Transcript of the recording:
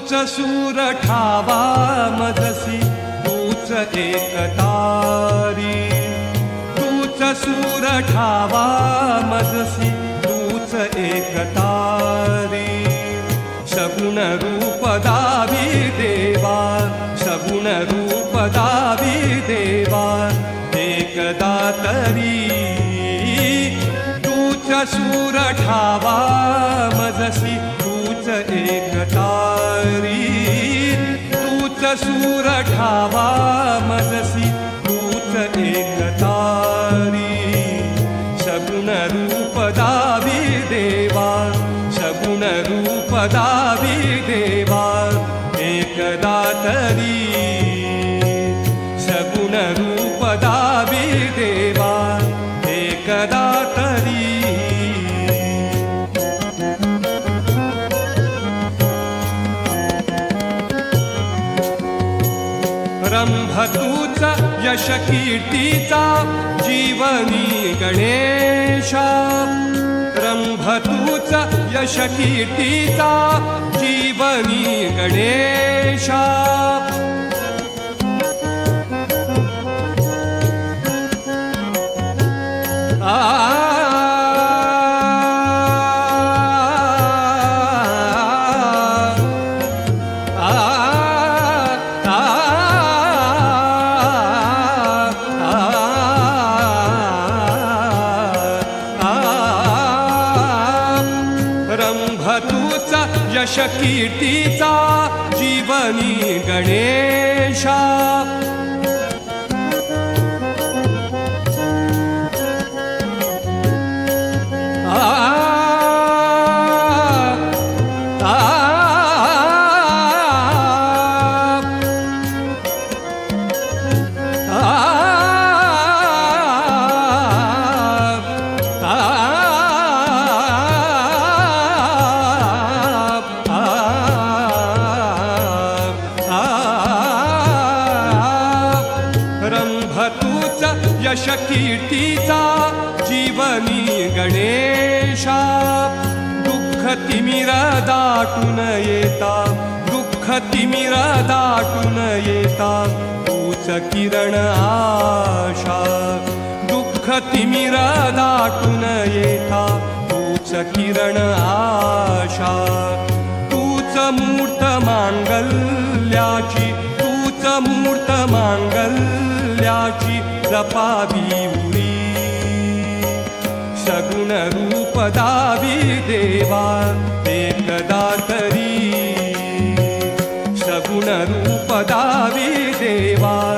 तूच सूर ठावा मजसी तूच एकतारी, तूच सूर ठावा मजसी तूच एकतारी. सगुण रूप दावी देवा, सगुण रूप दावी देवा, एकदा तरी तूच सूर ठावा मजसी तूच एकतारी, तूच सूर ठावा मजसी तूच एकतारी. सगुण रूप दावी देवा, सगुण रूप दावी देवा, एकदा तरी सगुण रूप दावी देवा, एकदा तरी. रंभ तूच यश कीर्तीचा जीवनी गणेशा, रंभ तूच यश कीर्तीचा जीवनी गणेशा. रंभ तूच यश कीर्तीचा जीवनी गणेशा. रंभ तूच यश कीर्तीचा जीवनी गणेशा. दुःख तिमिर दाटून येता, दुःख तिमिर दाटून येता तूच किरण आशा. दुःख तिमिर दाटून येता तूच किरण आशा. तूच मूर्त मांगल्याची, तूच मूर्त मांगल्याची जपावी उरी. सगुण रूप दावी देवा, एकदा तरी सगुण रूप दावी देवा,